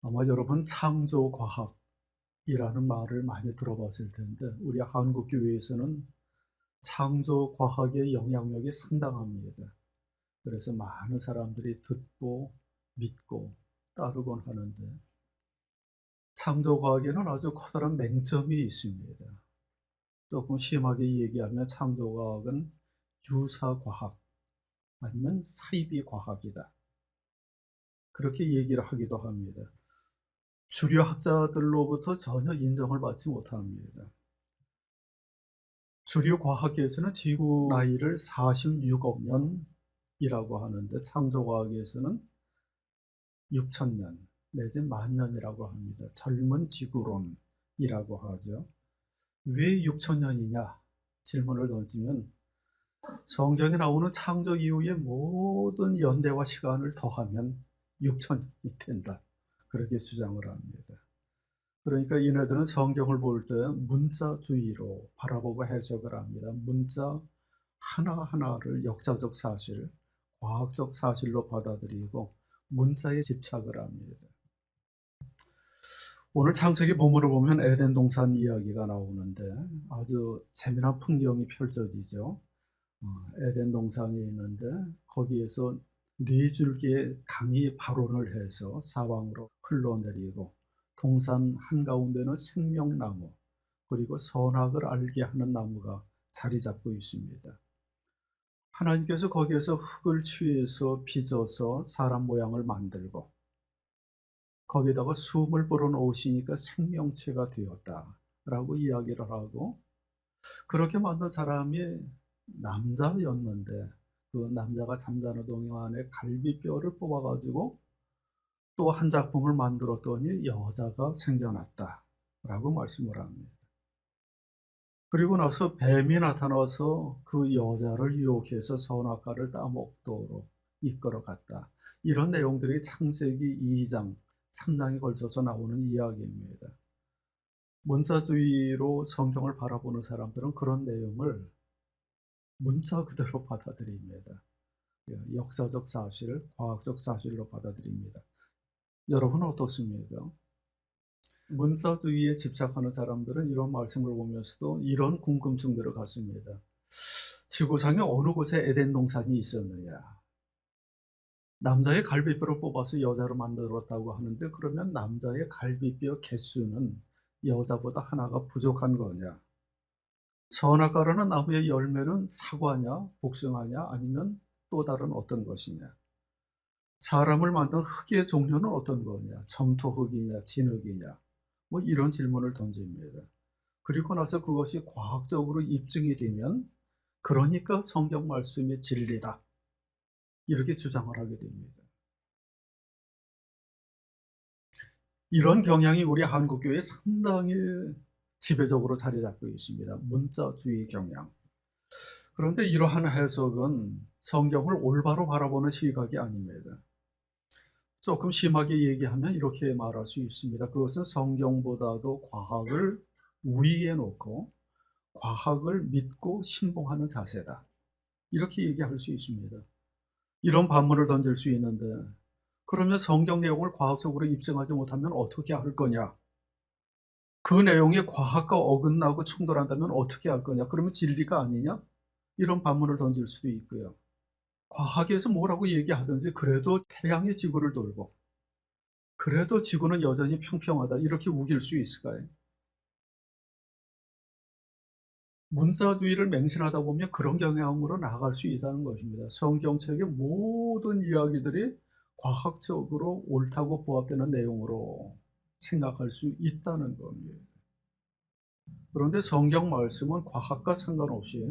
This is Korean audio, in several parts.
아마 여러분 창조과학이라는 말을 많이 들어봤을 텐데 우리 한국교회에서는 창조과학의 영향력이 상당합니다. 그래서 많은 사람들이 듣고 믿고 따르곤 하는데 창조과학에는 아주 커다란 맹점이 있습니다. 조금 심하게 얘기하면 창조과학은 유사과학 아니면 사이비과학이다. 그렇게 얘기를 하기도 합니다. 주류 학자들로부터 전혀 인정을 받지 못합니다. 주류 과학계에서는 지구 나이를 46억 년이라고 하는데 창조과학에서는 6천 년 내지 만 년이라고 합니다. 젊은 지구론이라고 하죠. 왜 6천 년이냐 질문을 던지면 성경에 나오는 창조 이후의 모든 연대와 시간을 더하면 6천 년이 된다. 그렇게 주장을 합니다. 그러니까 이네들은 성경을 볼 때 문자주의로 바라보고 해석을 합니다. 문자 하나하나를 역사적 사실, 과학적 사실로 받아들이고 문자에 집착을 합니다. 오늘 창세기 본문을 보면 에덴 동산 이야기가 나오는데 아주 재미난 풍경이 펼쳐지죠. 에덴 동산이 있는데 거기에서 네 줄기의 강이 발원을 해서 사방으로 흘러내리고 동산 한가운데는 생명나무 그리고 선악을 알게 하는 나무가 자리 잡고 있습니다. 하나님께서 거기에서 흙을 취해서 빚어서 사람 모양을 만들고 거기다가 숨을 불어넣으시니까 생명체가 되었다라고 이야기를 하고 그렇게 만든 사람이 남자였는데 그 남자가 잠자는 동안에 갈비뼈를 뽑아가지고 또 한 작품을 만들었더니 여자가 생겨났다라고 말씀을 합니다. 그리고 나서 뱀이 나타나서 그 여자를 유혹해서 선악과를 따먹도록 이끌어갔다. 이런 내용들이 창세기 2장, 3장에 걸쳐서 나오는 이야기입니다. 문자주의로 성경을 바라보는 사람들은 그런 내용을 문자 그대로 받아들입니다. 역사적 사실, 과학적 사실로 받아들입니다. 여러분은 어떻습니까? 문자주의에 집착하는 사람들은 이런 말씀을 보면서도 이런 궁금증들을 갖습니다. 지구상에 어느 곳에 에덴 동산이 있었느냐? 남자의 갈비뼈를 뽑아서 여자로 만들었다고 하는데 그러면 남자의 갈비뼈 개수는 여자보다 하나가 부족한 거냐? 선악과라는 나무의 열매는 사과냐, 복숭아냐, 아니면 또 다른 어떤 것이냐? 사람을 만든 흙의 종류는 어떤 거냐? 점토흙이냐, 진흙이냐? 뭐 이런 질문을 던집니다. 그리고 나서 그것이 과학적으로 입증이 되면 그러니까 성경 말씀이 진리다. 이렇게 주장을 하게 됩니다. 이런 경향이 우리 한국교회에 상당히 지배적으로 자리 잡고 있습니다. 문자주의 경향. 그런데 이러한 해석은 성경을 올바로 바라보는 시각이 아닙니다. 조금 심하게 얘기하면 이렇게 말할 수 있습니다. 그것은 성경보다도 과학을 우위에 놓고 과학을 믿고 신봉하는 자세다. 이렇게 얘기할 수 있습니다. 이런 반문을 던질 수 있는데 그러면 성경 내용을 과학적으로 입증하지 못하면 어떻게 할 거냐? 그 내용이 과학과 어긋나고 충돌한다면 어떻게 할 거냐? 그러면 진리가 아니냐? 이런 반문을 던질 수도 있고요. 과학에서 뭐라고 얘기하든지 그래도 태양이 지구를 돌고 그래도 지구는 여전히 평평하다 이렇게 우길 수 있을까요? 문자주의를 맹신하다 보면 그런 경향으로 나아갈 수 있다는 것입니다. 성경책의 모든 이야기들이 과학적으로 옳다고 부합되는 내용으로 생각할 수 있다는 겁니다. 그런데 성경 말씀은 과학과 상관없이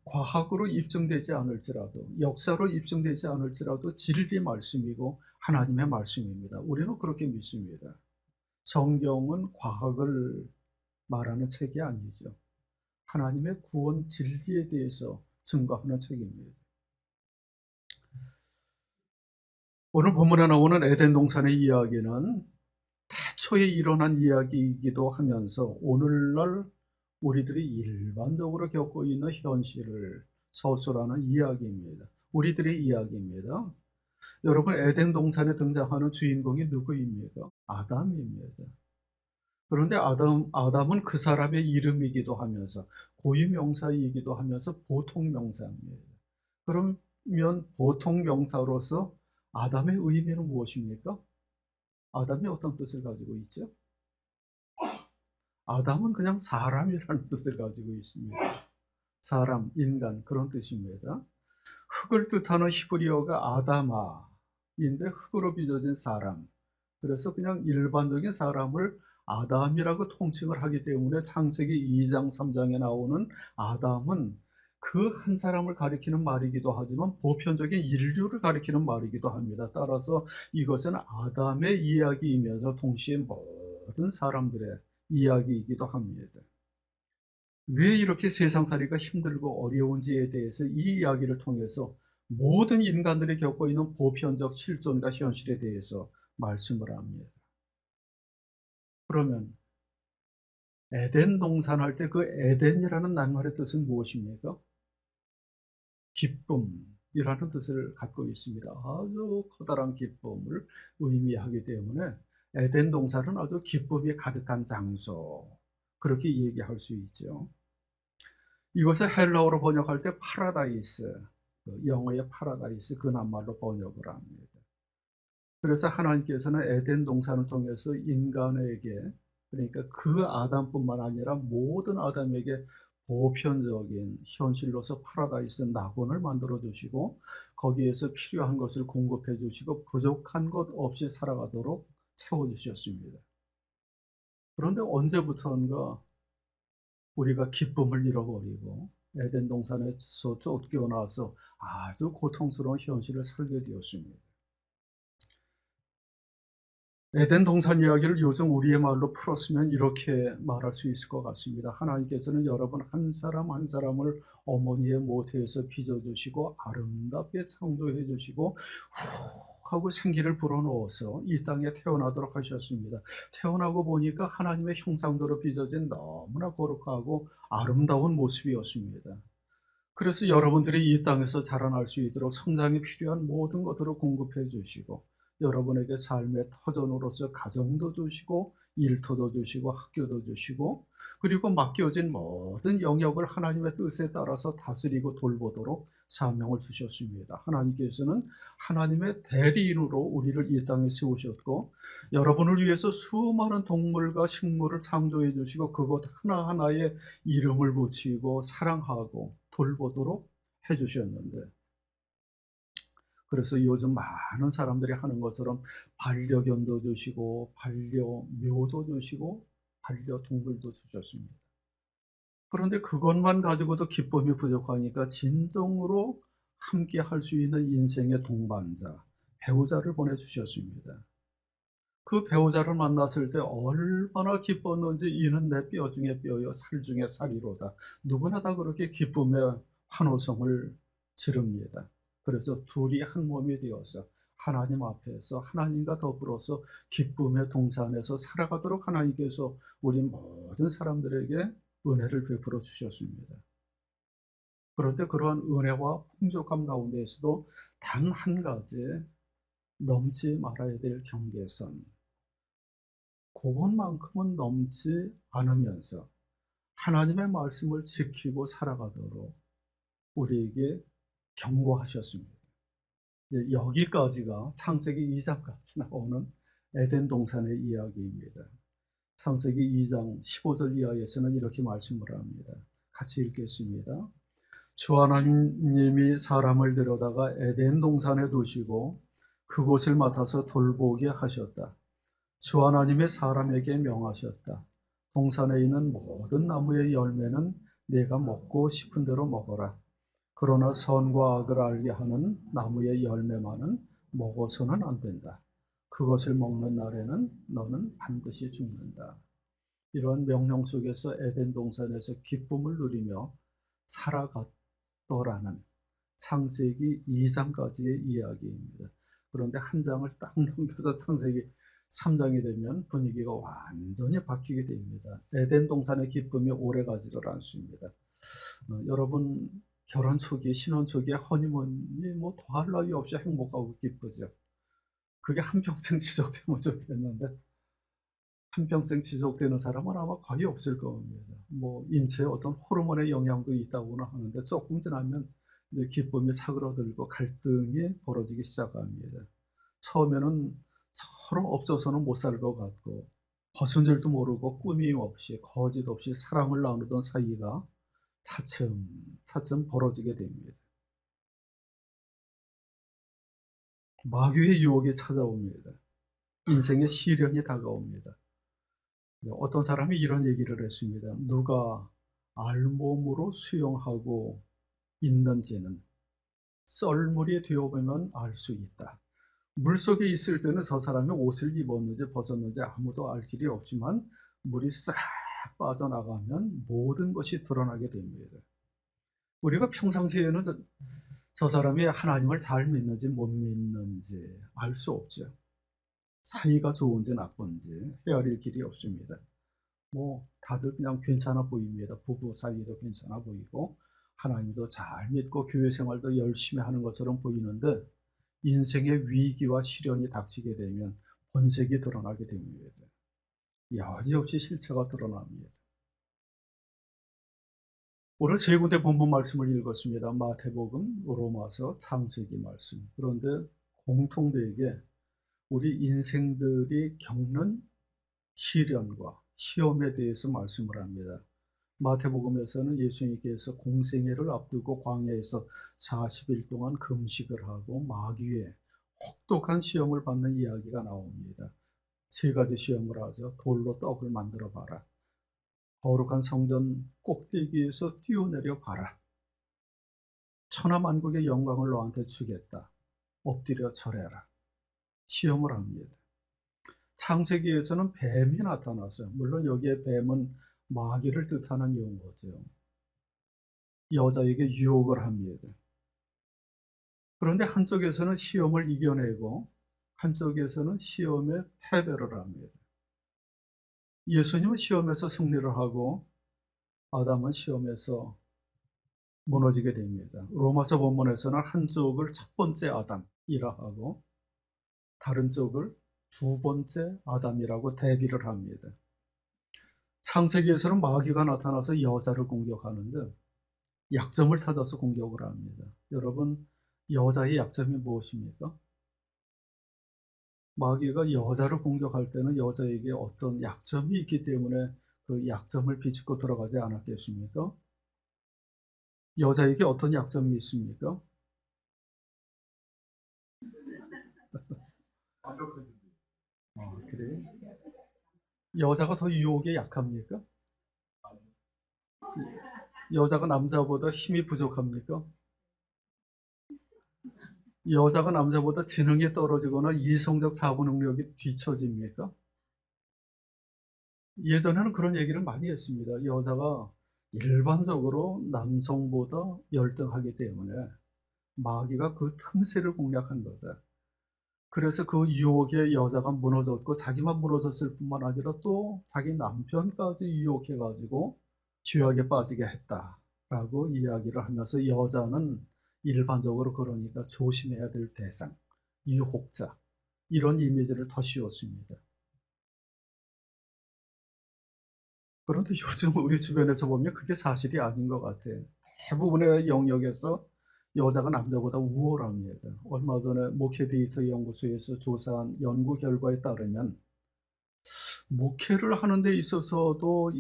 과학으로 입증되지 않을지라도 역사로 입증되지 않을지라도 진리 말씀이고 하나님의 말씀입니다. 우리는 그렇게 믿습니다. 성경은 과학을 말하는 책이 아니죠. 하나님의 구원 진리에 대해서 증거하는 책입니다. 오늘 본문에 나오는 에덴 동산의 이야기는 태초에 일어난 이야기이기도 하면서 오늘날 우리들이 일반적으로 겪고 있는 현실을 서술하는 이야기입니다. 우리들의 이야기입니다. 여러분, 에덴 동산에 등장하는 주인공이 누구입니까? 아담입니다. 그런데 아담은 그 사람의 이름이기도 하면서 고유 명사이기도 하면서 보통 명사입니다. 그러면 보통 명사로서 아담의 의미는 무엇입니까? 아담이 어떤 뜻을 가지고 있죠? 아담은 그냥 사람이라는 뜻을 가지고 있습니다. 사람, 인간, 그런 뜻입니다. 흙을 뜻하는 히브리어가 아다마인데 흙으로 빚어진 사람. 그래서 그냥 일반적인 사람을 아담이라고 통칭을 하기 때문에 창세기 2장, 3장에 나오는 아담은 그 한 사람을 가리키는 말이기도 하지만 보편적인 인류를 가리키는 말이기도 합니다. 따라서 이것은 아담의 이야기이면서 동시에 모든 사람들의 이야기이기도 합니다. 왜 이렇게 세상살이가 힘들고 어려운지에 대해서 이 이야기를 통해서 모든 인간들이 겪고 있는 보편적 실존과 현실에 대해서 말씀을 합니다. 그러면 에덴 동산할 때 그 에덴이라는 낱말의 뜻은 무엇입니까? 기쁨이라는 뜻을 갖고 있습니다. 아주 커다란 기쁨을 의미하기 때문에 에덴 동산은 아주 기쁨이 가득한 장소, 그렇게 얘기할 수 있죠. 이것을 헬라어로 번역할 때 파라다이스, 영어의 파라다이스, 그 낱말로 번역을 합니다. 그래서 하나님께서는 에덴 동산을 통해서 인간에게, 그러니까 그 아담뿐만 아니라 모든 아담에게 보편적인 현실로서 파라다이스 낙원을 만들어 주시고 거기에서 필요한 것을 공급해 주시고 부족한 것 없이 살아가도록 채워 주셨습니다. 그런데 언제부터인가 우리가 기쁨을 잃어버리고 에덴 동산에서 쫓겨나서 아주 고통스러운 현실을 살게 되었습니다. 에덴 동산 이야기를 요즘 우리의 말로 풀었으면 이렇게 말할 수 있을 것 같습니다. 하나님께서는 여러분 한 사람 한 사람을 어머니의 모태에서 빚어주시고 아름답게 창조해 주시고 후 하고 생기를 불어넣어서 이 땅에 태어나도록 하셨습니다. 태어나고 보니까 하나님의 형상대로 빚어진 너무나 거룩하고 아름다운 모습이었습니다. 그래서 여러분들이 이 땅에서 자라날 수 있도록 성장에 필요한 모든 것들을 공급해 주시고 여러분에게 삶의 터전으로서 가정도 주시고 일터도 주시고 학교도 주시고 그리고 맡겨진 모든 영역을 하나님의 뜻에 따라서 다스리고 돌보도록 사명을 주셨습니다. 하나님께서는 하나님의 대리인으로 우리를 이 땅에 세우셨고 여러분을 위해서 수많은 동물과 식물을 창조해 주시고 그것 하나하나에 이름을 붙이고 사랑하고 돌보도록 해주셨는데 그래서 요즘 많은 사람들이 하는 것처럼 반려견도 주시고 반려묘도 주시고 반려동물도 주셨습니다. 그런데 그것만 가지고도 기쁨이 부족하니까 진정으로 함께 할 수 있는 인생의 동반자, 배우자를 보내주셨습니다. 그 배우자를 만났을 때 얼마나 기뻤는지 이는 내 뼈 중에 뼈요 살 중에 살이로다. 누구나 다 그렇게 기쁨의 환호성을 지릅니다. 그래서 둘이 한 몸이 되어서 하나님 앞에서 하나님과 더불어서 기쁨의 동산에서 살아가도록 하나님께서 우리 모든 사람들에게 은혜를 베풀어 주셨습니다. 그런데 그러한 은혜와 풍족함 가운데에서도 단 한 가지 넘지 말아야 될 경계선, 그것만큼은 넘지 않으면서 하나님의 말씀을 지키고 살아가도록 우리에게 경고하셨습니다. 이제 여기까지가 창세기 2장까지 나오는 에덴 동산의 이야기입니다. 창세기 2장 15절 이하에서는 이렇게 말씀을 합니다. 같이 읽겠습니다. 주 하나님이 사람을 데려다가 에덴 동산에 두시고 그곳을 맡아서 돌보게 하셨다. 주 하나님의 사람에게 명하셨다. 동산에 있는 모든 나무의 열매는 내가 먹고 싶은 대로 먹어라. 그러나 선과 악을 알게 하는 나무의 열매만은 먹어서는 안 된다. 그것을 먹는 날에는 너는 반드시 죽는다. 이러한 명령 속에서 에덴 동산에서 기쁨을 누리며 살아갔더라는 창세기 2장까지의 이야기입니다. 그런데 한 장을 딱 넘겨서 창세기 3장이 되면 분위기가 완전히 바뀌게 됩니다. 에덴 동산의 기쁨이 오래가지를 않습니다. 여러분 결혼 초기, 신혼 초기에 허니문이 뭐 더할 나위 없이 행복하고 기쁘죠. 그게 한평생 지속되면 좋겠는데 한평생 지속되는 사람은 아마 거의 없을 겁니다. 뭐 인체에 어떤 호르몬의 영향도 있다고는 하는데 조금 지나면 이제 기쁨이 사그러들고 갈등이 벌어지기 시작합니다. 처음에는 서로 없어서는 못 살 것 같고 벗은 줄도 모르고 꾸밈 없이 거짓 없이 사랑을 나누던 사이가 차츰 벌어지게 됩니다. 마귀의 유혹이 찾아옵니다. 인생의 시련이 다가옵니다. 어떤 사람이 이런 얘기를 했습니다. 누가 알몸으로 수용하고 있는지는 썰물이 되어보면 알 수 있다. 물속에 있을 때는 저 사람이 옷을 입었는지 벗었는지 아무도 알 길이 없지만 물이 싹 빠져나가면 모든 것이 드러나게 됩니다. 우리가 평상시에는 저 사람이 하나님을 잘 믿는지 못 믿는지 알 수 없죠. 사이가 좋은지 나쁜지 헤아릴 길이 없습니다. 뭐 다들 그냥 괜찮아 보입니다. 부부 사이도 괜찮아 보이고 하나님도 잘 믿고 교회 생활도 열심히 하는 것처럼 보이는데 인생의 위기와 시련이 닥치게 되면 본색이 드러나게 됩니다. 여지없이 실체가 드러납니다. 오늘 세 군데 본문 말씀을 읽었습니다. 마태복음, 로마서, 창세기 말씀. 그런데 공통되게 우리 인생들이 겪는 시련과 시험에 대해서 말씀을 합니다. 마태복음에서는 예수님께서 공생애를 앞두고 광야에서 40일 동안 금식을 하고 마귀의 혹독한 시험을 받는 이야기가 나옵니다. 세 가지 시험을 하죠. 돌로 떡을 만들어 봐라. 거룩한 성전 꼭대기에서 뛰어내려 봐라. 천하만국의 영광을 너한테 주겠다. 엎드려 절해라. 시험을 합니다. 창세기에서는 뱀이 나타나서 물론 여기에 뱀은 마귀를 뜻하는 용어죠. 여자에게 유혹을 합니다. 그런데 한쪽에서는 시험을 이겨내고 한쪽에서는 시험에 패배를 합니다. 예수님은 시험에서 승리를 하고 아담은 시험에서 무너지게 됩니다. 로마서 본문에서는 한쪽을 첫 번째 아담이라 하고 다른 쪽을 두 번째 아담이라고 대비를 합니다. 창세기에서는 마귀가 나타나서 여자를 공격하는데 약점을 찾아서 공격을 합니다. 여러분, 여자의 약점이 무엇입니까? 마귀가 여자를 공격할 때는 여자에게 어떤 약점이 있기 때문에 그 약점을 비집고 들어가지 않았겠습니까? 여자에게 어떤 약점이 있습니까? 그래요? 여자가 더 유혹에 약합니까? 여자가 남자보다 힘이 부족합니까? 여자가 남자보다 지능이 떨어지거나 이성적 사고 능력이 뒤처집니까? 예전에는 그런 얘기를 많이 했습니다. 여자가 일반적으로 남성보다 열등하기 때문에 마귀가 그 틈새를 공략한 거다. 그래서 그 유혹에 여자가 무너졌고 자기만 무너졌을 뿐만 아니라 또 자기 남편까지 유혹해가지고 죄악에 빠지게 했다라고 이야기를 하면서 여자는 일반적으로 그러니까 조심해야 될 대상, 유혹자 이런 이미지를 더 씌웠습니다. 그런데 요즘 우리 주변에서 보면 그게 사실이 아닌 것 같아요. 대부분의 영역에서 여자가 남자보다 우월합니다. 얼마 전에 목회 데이터 연구소에서 조사한 연구 결과에 따르면 목회를 하는 데 있어서도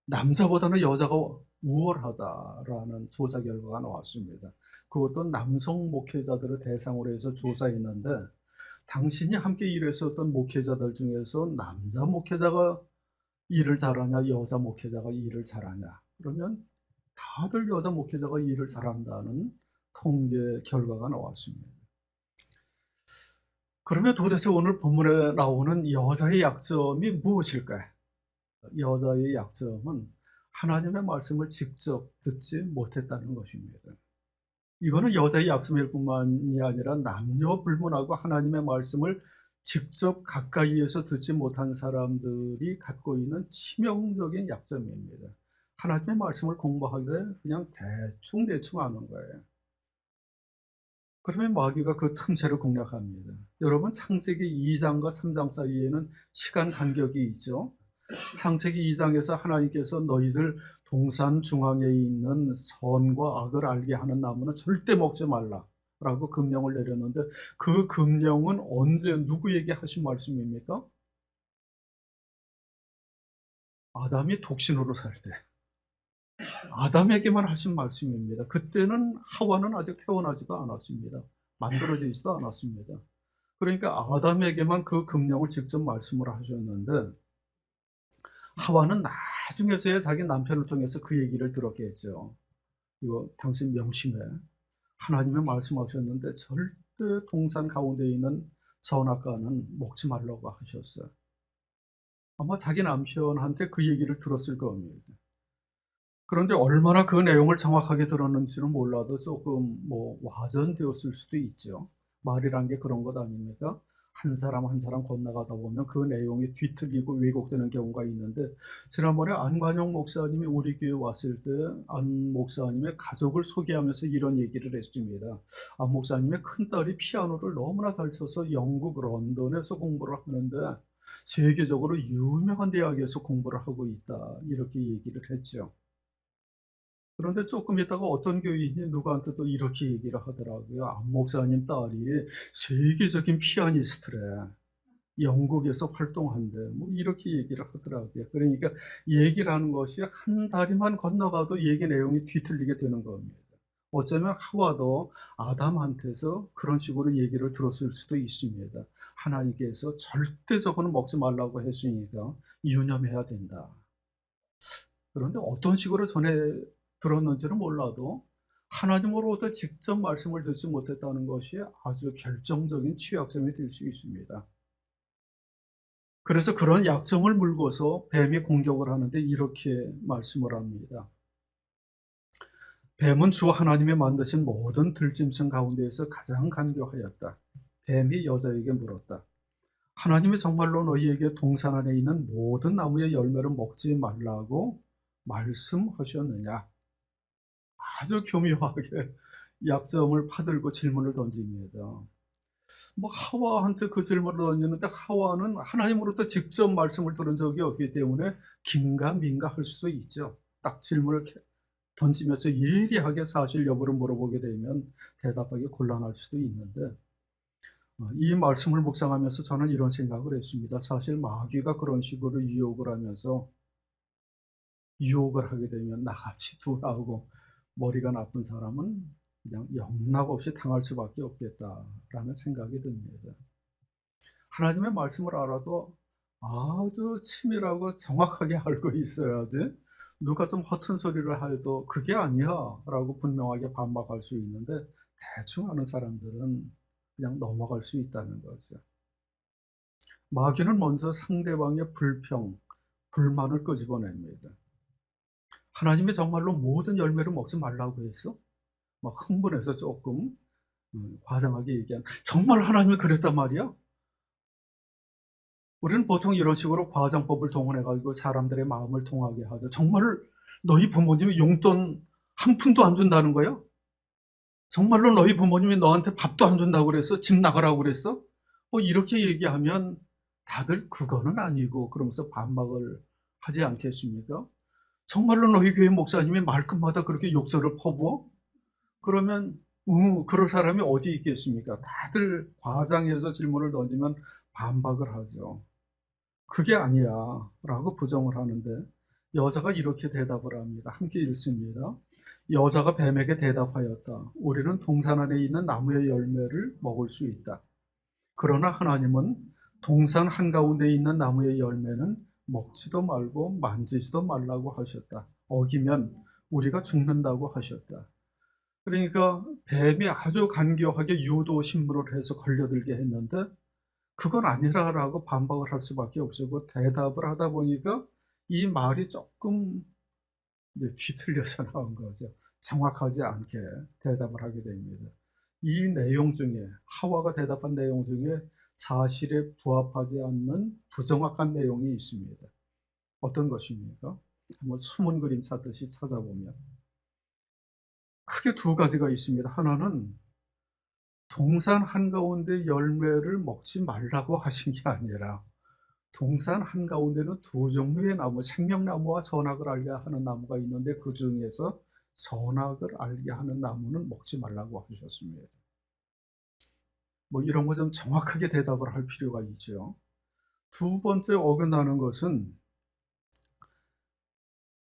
남자보다는 여자가 우월하다라는 조사 결과가 나왔습니다. 그것도 남성 목회자들을 대상으로 해서 조사했는데 당신이 함께 일했었던 목회자들 중에서 남자 목회자가 일을 잘하냐 여자 목회자가 일을 잘하냐 그러면 다들 여자 목회자가 일을 잘한다는 통계 결과가 나왔습니다. 그러면 도대체 오늘 본문에 나오는 여자의 약점이 무엇일까요? 여자의 약점은 하나님의 말씀을 직접 듣지 못했다는 것입니다. 이거는 여자의 약점일 뿐만이 아니라 남녀 불문하고 하나님의 말씀을 직접 가까이에서 듣지 못한 사람들이 갖고 있는 치명적인 약점입니다. 하나님의 말씀을 공부하되 그냥 대충 아는 거예요. 그러면 마귀가 그 틈새를 공략합니다. 여러분, 창세기 2장과 3장 사이에는 시간 간격이 있죠. 창세기 2장에서 하나님께서 너희들 동산 중앙에 있는 선과 악을 알게 하는 나무는 절대 먹지 말라라고 금령을 내렸는데, 그 금령은 언제 누구에게 하신 말씀입니까? 아담이 독신으로 살 때 아담에게만 하신 말씀입니다. 그때는 하와는 아직 태어나지도 않았습니다. 만들어지지도 않았습니다. 그러니까 아담에게만 그 금령을 직접 말씀을 하셨는데, 하와는 나중에서야 자기 남편을 통해서 그 얘기를 들었겠죠. 이거 당신 명심해. 하나님의 말씀하셨는데 절대 동산 가운데 있는 선악과는 먹지 말라고 하셨어요. 아마 자기 남편한테 그 얘기를 들었을 겁니다. 그런데 얼마나 그 내용을 정확하게 들었는지는 몰라도 조금 와전되었을 수도 있죠. 말이란 게 그런 것 아닙니까? 한 사람 한 사람 건너가다 보면 그 내용이 뒤틀리고 왜곡되는 경우가 있는데, 지난번에 안관영 목사님이 우리 교회 왔을 때 안 목사님의 가족을 소개하면서 이런 얘기를 했습니다. 안 목사님의 큰딸이 피아노를 너무나 잘 쳐서 영국 런던에서 공부를 하는데 세계적으로 유명한 대학에서 공부를 하고 있다, 이렇게 얘기를 했죠. 그런데 조금 있다가 어떤 교인이 누구한테 또 이렇게 얘기를 하더라고요. 안 목사님 딸이 세계적인 피아니스트래. 영국에서 활동한대. 이렇게 얘기를 하더라고요. 그러니까 얘기를 하는 것이 한 다리만 건너가도 얘기 내용이 뒤틀리게 되는 겁니다. 어쩌면 하와도 아담한테서 그런 식으로 얘기를 들었을 수도 있습니다. 하나님께서 절대적으로 먹지 말라고 했으니까 유념해야 된다. 그런데 어떤 식으로 전해 들었는지는 몰라도 하나님으로부터 직접 말씀을 듣지 못했다는 것이 아주 결정적인 취약점이 될 수 있습니다. 그래서 그런 약점을 물고서 뱀이 공격을 하는데 이렇게 말씀을 합니다. 뱀은 주 하나님이 만드신 모든 들짐승 가운데에서 가장 간교하였다. 뱀이 여자에게 물었다. 하나님이 정말로 너희에게 동산 안에 있는 모든 나무의 열매를 먹지 말라고 말씀하셨느냐? 아주 교묘하게 약점을 파들고 질문을 던집니다. 하와한테 그 질문을 던지는데, 하와는 하나님으로부터 직접 말씀을 들은 적이 없기 때문에 긴가민가 할 수도 있죠. 딱 질문을 던지면서 예리하게 사실 여부를 물어보게 되면 대답하기 곤란할 수도 있는데, 이 말씀을 묵상하면서 저는 이런 생각을 했습니다. 사실 마귀가 그런 식으로 유혹을 하면서 유혹을 하게 되면 나같이 둔하고 머리가 나쁜 사람은 그냥 영락없이 당할 수밖에 없겠다라는 생각이 듭니다. 하나님의 말씀을 알아도 아주 치밀하고 정확하게 알고 있어야지, 누가 좀 허튼 소리를 해도 그게 아니야 라고 분명하게 반박할 수 있는데, 대충 아는 사람들은 그냥 넘어갈 수 있다는 거죠. 마귀는 먼저 상대방의 불만을 끄집어냅니다. 하나님이 정말로 모든 열매를 먹지 말라고 했어? 막 흥분해서 조금 과장하게 얘기한, 정말 하나님이 그랬단 말이야? 우리는 보통 이런 식으로 과장법을 동원해가지고 사람들의 마음을 통하게 하죠. 정말 너희 부모님이 용돈 한 푼도 안 준다는 거야? 정말로 너희 부모님이 너한테 밥도 안 준다고 그랬어? 집 나가라고 그랬어? 이렇게 얘기하면 다들 그거는 아니고 그러면서 반박을 하지 않겠습니까? 정말로 너희 교회 목사님이 말끝마다 그렇게 욕설을 퍼부어? 그러면 그럴 사람이 어디 있겠습니까? 다들 과장해서 질문을 던지면 반박을 하죠. 그게 아니야 라고 부정을 하는데, 여자가 이렇게 대답을 합니다. 함께 읽습니다. 여자가 뱀에게 대답하였다. 우리는 동산 안에 있는 나무의 열매를 먹을 수 있다. 그러나 하나님은 동산 한가운데 있는 나무의 열매는 먹지도 말고 만지지도 말라고 하셨다. 어기면 우리가 죽는다고 하셨다. 그러니까 뱀이 아주 간교하게 유도 신문을 해서 걸려들게 했는데, 그건 아니라라고 반박을 할 수밖에 없었고, 대답을 하다 보니까 이 말이 조금 뒤틀려서 나온 거죠. 정확하지 않게 대답을 하게 됩니다. 이 내용 중에, 하와가 대답한 내용 중에 사실에 부합하지 않는 부정확한 내용이 있습니다. 어떤 것입니까? 한번 숨은 그림 찾듯이 찾아보면 크게 두 가지가 있습니다. 하나는 동산 한가운데 열매를 먹지 말라고 하신 게 아니라 동산 한가운데는 두 종류의 나무, 생명나무와 선악을 알게 하는 나무가 있는데 그 중에서 선악을 알게 하는 나무는 먹지 말라고 하셨습니다. 뭐 이런 거 좀 정확하게 대답을 할 필요가 있죠. 두 번째 어긋나는 것은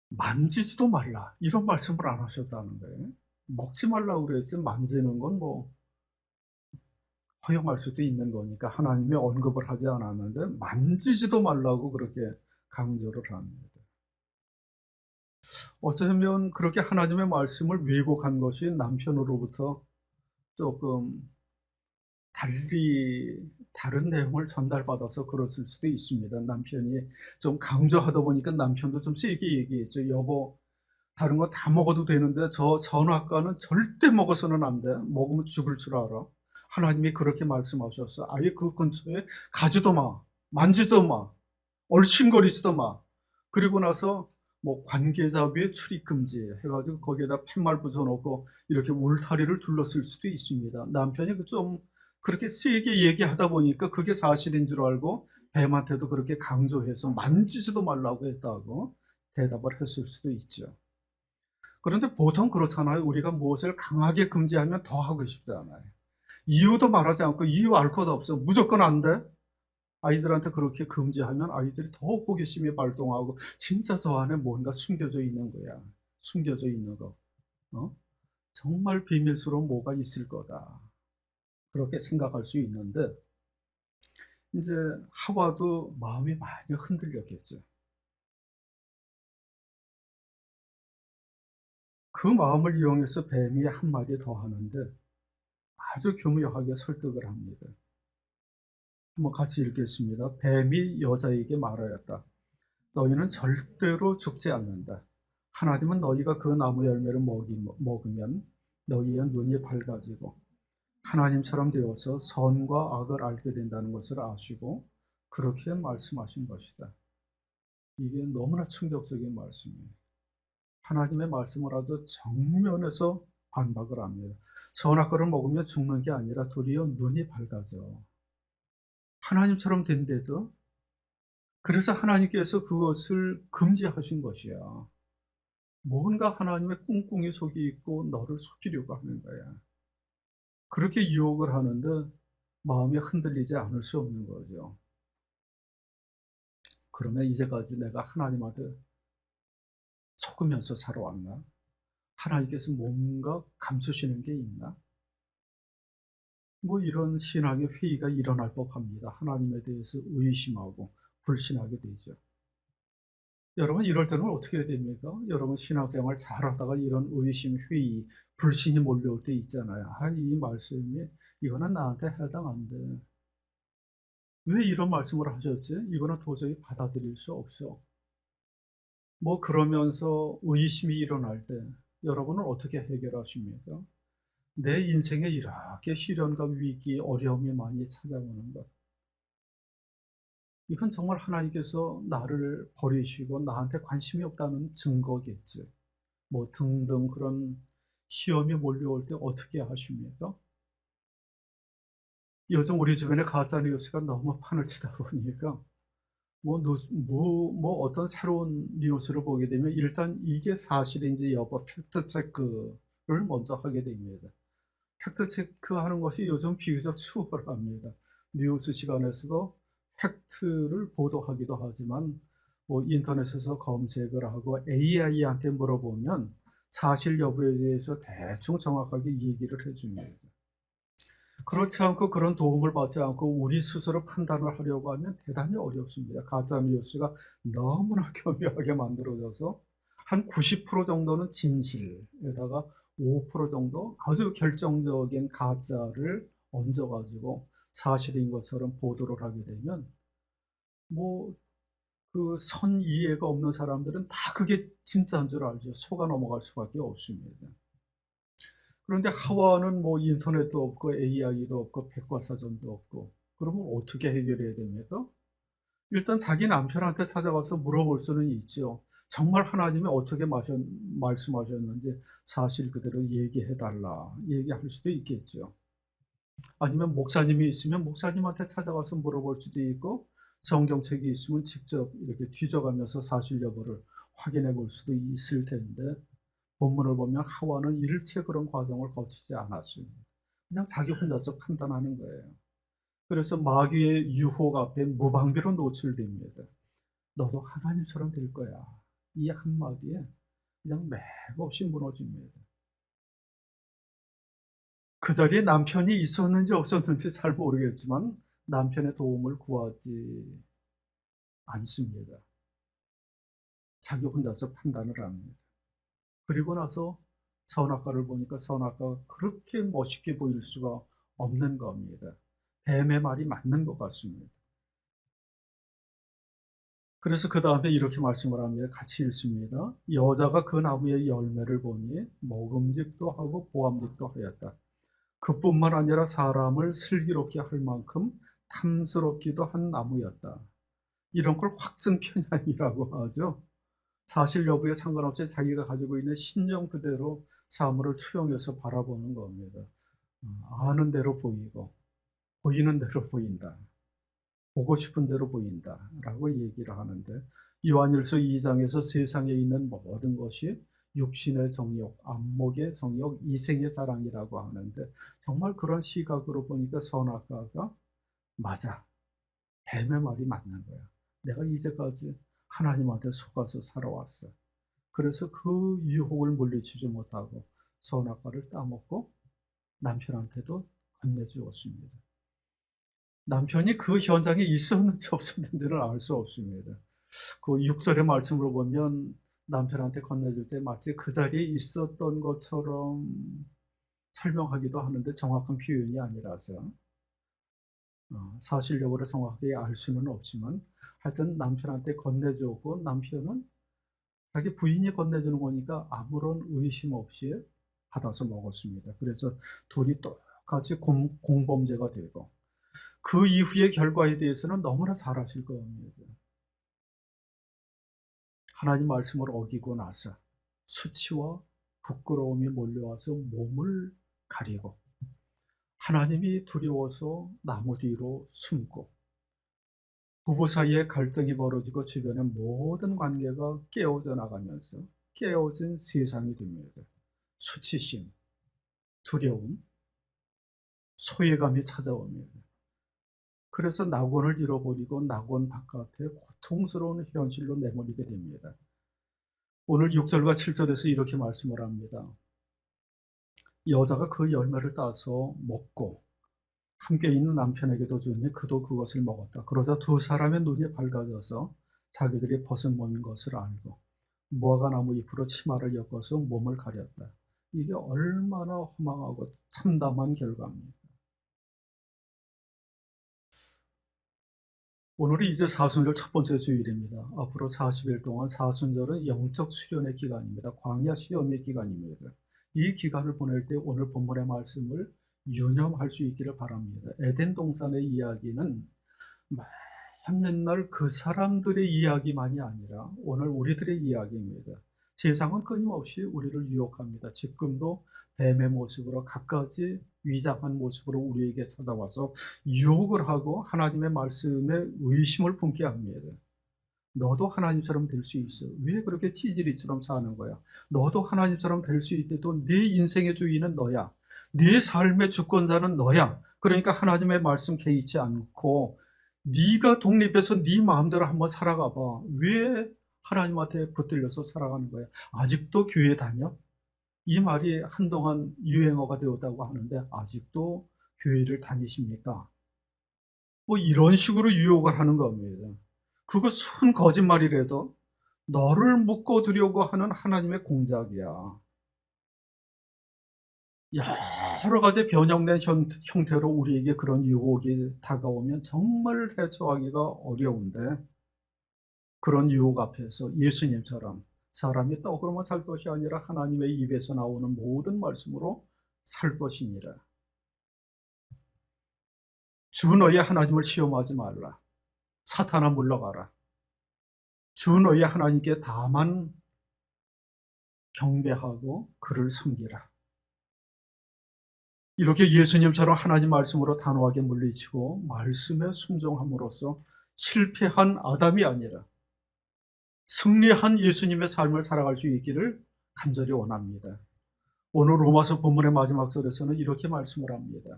만지지도 말라 이런 말씀을 안 하셨다는 거예요. 먹지 말라고 그랬지 만지는 건 뭐 허용할 수도 있는 거니까 하나님이 언급을 하지 않았는데 만지지도 말라고 그렇게 강조를 합니다. 어쩌면 그렇게 하나님의 말씀을 왜곡한 것이 남편으로부터 조금 달리 다른 내용을 전달받아서 그랬을 수도 있습니다. 남편이 좀 강조하다 보니까 남편도 좀 세게 얘기했죠. "여보, 다른 거 다 먹어도 되는데 저 선악과는 절대 먹어서는 안 돼. 먹으면 죽을 줄 알아. 하나님이 그렇게 말씀하셨어. 아예 그 근처에 가지도 마. 만지도 마. 얼씬거리지도 마." 그리고 나서 뭐 관계자 외 출입 금지 해 가지고 거기에다 팻말 붙여 놓고 이렇게 울타리를 둘렀을 수도 있습니다. 남편이 좀 그렇게 세게 얘기하다 보니까 그게 사실인 줄 알고 뱀한테도 그렇게 강조해서 만지지도 말라고 했다고 대답을 했을 수도 있죠. 그런데 보통 그렇잖아요. 우리가 무엇을 강하게 금지하면 더 하고 싶잖아요. 이유도 말하지 않고 "이유 알 것 없어. 무조건 안 돼." 아이들한테 그렇게 금지하면 아이들이 더 호기심이 발동하고 '진짜 저 안에 뭔가 숨겨져 있는 거야. 숨겨져 있는 거. 어? 정말 비밀스러운 뭐가 있을 거다.' 그렇게 생각할 수 있는데 이제 하와도 마음이 많이 흔들렸겠죠. 그 마음을 이용해서 뱀이 한마디 더 하는데 아주 교묘하게 설득을 합니다. 한번 같이 읽겠습니다. 뱀이 여자에게 말하였다. "너희는 절대로 죽지 않는다. 하나님은 너희가 그 나무 열매를 먹으면 너희의 눈이 밝아지고 하나님처럼 되어서 선과 악을 알게 된다는 것을 아시고 그렇게 말씀하신 것이다." 이게 너무나 충격적인 말씀이에요. 하나님의 말씀을 아주 정면에서 반박을 합니다. 선악과를 먹으면 죽는 게 아니라 도리어 눈이 밝아져. 하나님처럼 된데도 그래서 하나님께서 그것을 금지하신 것이야. 뭔가 하나님의 꿍꿍이 속이 있고 너를 속이려고 하는 거야. 그렇게 유혹을 하는데 마음이 흔들리지 않을 수 없는 거죠. 그러면 이제까지 내가 하나님한테 속으면서 살아왔나? 하나님께서 뭔가 감추시는 게 있나? 뭐 이런 신앙의 회의가 일어날 법합니다. 하나님에 대해서 의심하고 불신하게 되죠. 여러분 이럴 때는 어떻게 해야 됩니까? 여러분 신앙생활 잘하다가 이런 의심, 회의, 불신이 몰려올 때 있잖아요. '아 이 말씀이 이거는 나한테 해당 안 돼. 왜 이런 말씀을 하셨지? 이거는 도저히 받아들일 수 없어.' 뭐 그러면서 의심이 일어날 때 여러분은 어떻게 해결하십니까? 내 인생에 이렇게 시련과 위기, 어려움이 많이 찾아오는 것. 이건 정말 하나님께서 나를 버리시고 나한테 관심이 없다는 증거겠지. 뭐 등등 그런 시험이 몰려올 때 어떻게 하십니까? 요즘 우리 주변에 가짜 뉴스가 너무 판을 치다 보니까 어떤 새로운 뉴스를 보게 되면 일단 이게 사실인지 여부 팩트 체크를 먼저 하게 됩니다. 팩트 체크하는 것이 요즘 비교적 수월합니다. 뉴스 시간에서도 팩트를 보도하기도 하지만 뭐 인터넷에서 검색을 하고 AI한테 물어보면 사실 여부에 대해서 대충 정확하게 얘기를 해 줍니다. 그렇지 않고 그런 도움을 받지 않고 우리 스스로 판단을 하려고 하면 대단히 어렵습니다. 가짜 뉴스가 너무나 교묘하게 만들어져서 한 90% 정도는 진실에다가 5% 정도 아주 결정적인 가짜를 얹어 가지고 사실인 것처럼 보도를 하게 되면 뭐 그 선 이해가 없는 사람들은 다 그게 진짜인 줄 알죠. 속아 넘어갈 수밖에 없습니다. 그런데 하와는 뭐 인터넷도 없고 AI도 없고 백과사전도 없고 그러면 어떻게 해결해야 됩니까? 일단 자기 남편한테 찾아가서 물어볼 수는 있죠. 정말 하나님이 어떻게 말씀하셨는지 사실 그대로 얘기해달라, 얘기할 수도 있겠죠. 아니면 목사님이 있으면 목사님한테 찾아가서 물어볼 수도 있고, 성경책이 있으면 직접 이렇게 뒤져가면서 사실 여부를 확인해 볼 수도 있을 텐데, 본문을 보면 하와는 일체 그런 과정을 거치지 않았습니다. 그냥 자기 혼자서 판단하는 거예요. 그래서 마귀의 유혹 앞에 무방비로 노출됩니다. 너도 하나님처럼 될 거야. 이 한마디에 그냥 맥없이 무너집니다. 그 자리에 남편이 있었는지 없었는지 잘 모르겠지만 남편의 도움을 구하지 않습니다. 자기 혼자서 판단을 합니다. 그리고 나서 선악과를 보니까 선악과가 그렇게 멋있게 보일 수가 없는 겁니다. 뱀의 말이 맞는 것 같습니다. 그래서 그 다음에 이렇게 말씀을 합니다. 같이 읽습니다. 여자가 그 나무의 열매를 보니 먹음직도 하고 보암직도 하였다. 그뿐만 아니라 사람을 슬기롭게 할 만큼 탐스럽기도 한 나무였다. 이런 걸 확증 편향이라고 하죠. 사실 여부에 상관없이 자기가 가지고 있는 신념 그대로 사물을 투영해서 바라보는 겁니다. 아는 대로 보이고 보이는 대로 보인다. 보고 싶은 대로 보인다라고 얘기를 하는데, 요한일서 2장에서 세상에 있는 모든 것이 육신의 정욕, 안목의 정욕, 이생의 사랑이라고 하는데, 정말 그런 시각으로 보니까 선악과가 맞아. 뱀의 말이 맞는 거야. 내가 이제까지 하나님한테 속아서 살아왔어. 그래서 그 유혹을 물리치지 못하고 선악과를 따먹고 남편한테도 건네주었습니다. 남편이 그 현장에 있었는지 없었는지를 알 수 없습니다. 그 6절의 말씀으로 보면 남편한테 건네줄 때 마치 그 자리에 있었던 것처럼 설명하기도 하는데 정확한 표현이 아니라서 사실 여부를 정확하게 알 수는 없지만, 하여튼 남편한테 건네주고 남편은 자기 부인이 건네주는 거니까 아무런 의심 없이 받아서 먹었습니다. 그래서 둘이 똑같이 공범죄가 되고, 그 이후의 결과에 대해서는 너무나 잘 아실 겁니다. 하나님 말씀을 어기고 나서 수치와 부끄러움이 몰려와서 몸을 가리고, 하나님이 두려워서 나무 뒤로 숨고, 부부 사이에 갈등이 벌어지고 주변의 모든 관계가 깨어져 나가면서 깨어진 세상이 됩니다. 수치심, 두려움, 소외감이 찾아옵니다. 그래서 낙원을 잃어버리고 낙원 바깥에 고통스러운 현실로 내몰리게 됩니다. 오늘 6절과 7절에서 이렇게 말씀을 합니다. 여자가 그 열매를 따서 먹고 함께 있는 남편에게도 주니 그도 그것을 먹었다. 그러자 두 사람의 눈이 밝아져서 자기들이 벗은 몸인 것을 알고 무화과 나무 잎으로 치마를 엮어서 몸을 가렸다. 이게 얼마나 허망하고 참담한 결과입니다. 오늘이 이제 사순절 첫 번째 주일입니다. 앞으로 40일 동안 사순절은 영적 수련의 기간입니다. 광야 시험의 기간입니다. 이 기간을 보낼 때 오늘 본문의 말씀을 유념할 수 있기를 바랍니다. 에덴 동산의 이야기는 맨 옛날 그 사람들의 이야기만이 아니라 오늘 우리들의 이야기입니다. 세상은 끊임없이 우리를 유혹합니다. 지금도 뱀의 모습으로 갖가지 위장한 모습으로 우리에게 찾아와서 유혹을 하고 하나님의 말씀에 의심을 품게 합니다. 너도 하나님처럼 될 수 있어. 왜 그렇게 찌질이처럼 사는 거야? 너도 하나님처럼 될 수 있대도 네 인생의 주인은 너야. 네 삶의 주권자는 너야. 그러니까 하나님의 말씀 개의치 않고 네가 독립해서 네 마음대로 한번 살아가 봐. 왜 하나님한테 붙들려서 살아가는 거야? 아직도 교회 다녀? 이 말이 한동안 유행어가 되었다고 하는데 아직도 교회를 다니십니까? 뭐 이런 식으로 유혹을 하는 겁니다. 그거 순 거짓말이라도 너를 묶어두려고 하는 하나님의 공작이야. 여러 가지 변형된 형태로 우리에게 그런 유혹이 다가오면 정말 헤쳐하기가 어려운데, 그런 유혹 앞에서 예수님처럼 사람이 떡으로만 살 것이 아니라 하나님의 입에서 나오는 모든 말씀으로 살 것이니라. 주 너의 하나님을 시험하지 말라. 사탄아 물러가라. 주 너희 하나님께 다만 경배하고 그를 섬기라. 이렇게 예수님처럼 하나님 말씀으로 단호하게 물리치고 말씀에 순종함으로써 실패한 아담이 아니라 승리한 예수님의 삶을 살아갈 수 있기를 간절히 원합니다. 오늘 로마서 본문의 마지막 절에서는 이렇게 말씀을 합니다.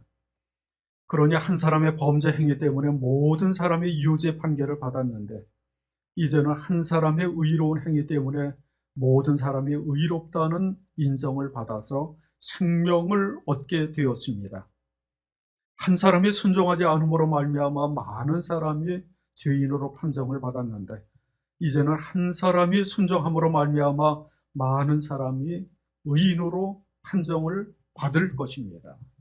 그러니 한 사람의 범죄 행위 때문에 모든 사람이 유죄 판결을 받았는데 이제는 한 사람의 의로운 행위 때문에 모든 사람이 의롭다는 인정을 받아서 생명을 얻게 되었습니다. 한 사람이 순종하지 않음으로 말미암아 많은 사람이 죄인으로 판정을 받았는데 이제는 한 사람이 순종함으로 말미암아 많은 사람이 의인으로 판정을 받을 것입니다.